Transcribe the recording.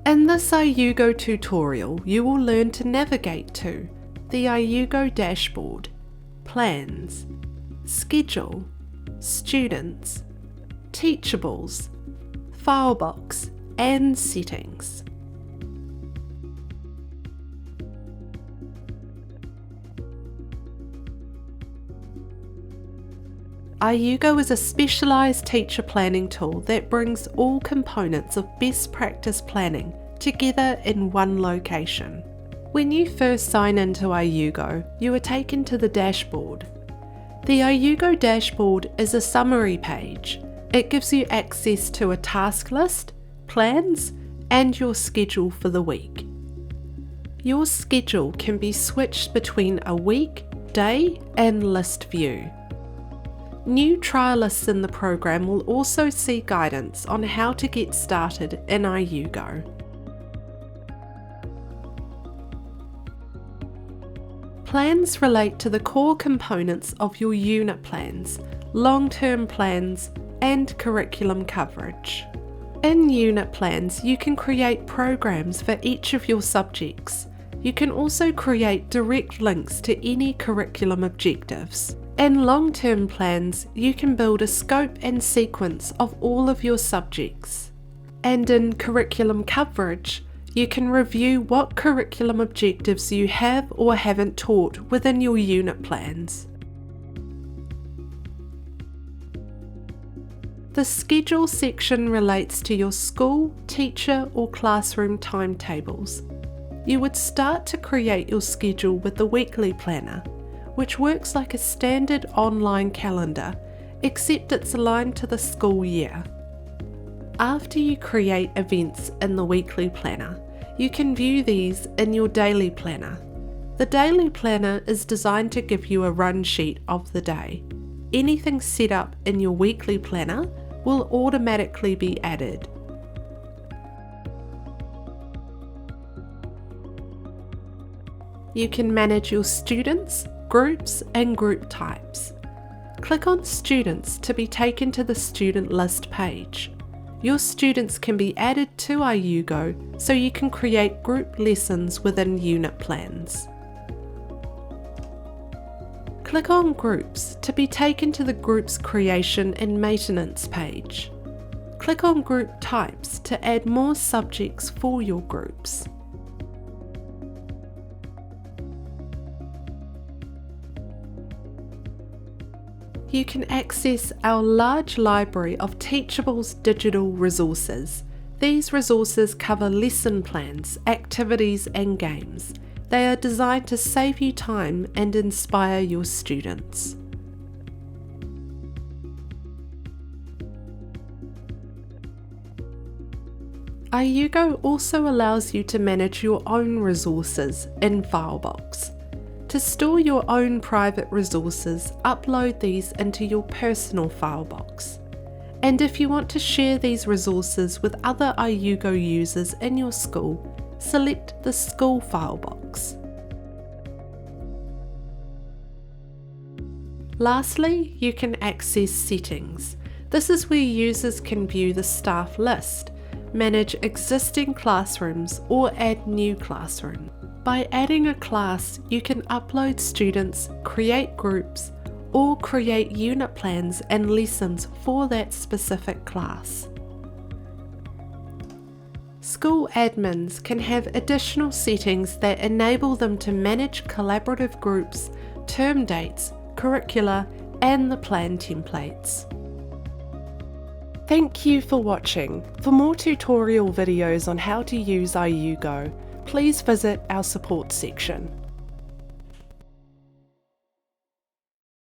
In this iUgo tutorial, you will learn to navigate to the iUgo dashboard, Plans, Schedule, Students, Teachables, Filebox and Settings. iUgo is a specialised teacher planning tool that brings all components of best practice planning together in one location. When you first sign into iUgo, you are taken to the dashboard. The iUgo dashboard is a summary page. It gives you access to a task list, plans, and your schedule for the week. Your schedule can be switched between a week, day, and list view. New trialists in the program will also see guidance on how to get started in iUgo. Plans relate to the core components of your unit plans, long-term plans, and curriculum coverage. In unit plans, you can create programs for each of your subjects. You can also create direct links to any curriculum objectives. In long-term plans, you can build a scope and sequence of all of your subjects. And in curriculum coverage, you can review what curriculum objectives you have or haven't taught within your unit plans. The schedule section relates to your school, teacher, or classroom timetables. You would start to create your schedule with the weekly planner, which works like a standard online calendar, except it's aligned to the school year. After you create events in the weekly planner, you can view these in your daily planner. The daily planner is designed to give you a run sheet of the day. Anything set up in your weekly planner will automatically be added. You can manage your students, groups, and group types. Click on Students to be taken to the student list page. Your students can be added to iUgo so you can create group lessons within unit plans. Click on Groups to be taken to the Groups Creation and Maintenance page. Click on Group Types to add more subjects for your groups. You can access our large library of Teachables digital resources. These resources cover lesson plans, activities and games. They are designed to save you time and inspire your students. iUgo also allows you to manage your own resources in Filebox. To store your own private resources, upload these into your personal Filebox. And if you want to share these resources with other iUgo users in your school, select the School Filebox. Lastly, you can access Settings. This is where users can view the staff list, manage existing classrooms, or add new classrooms. By adding a class, you can upload students, create groups, or create unit plans and lessons for that specific class. School admins can have additional settings that enable them to manage collaborative groups, term dates, curricula, and the plan templates. Thank you for watching. For more tutorial videos on how to use iUgo, please visit our support section.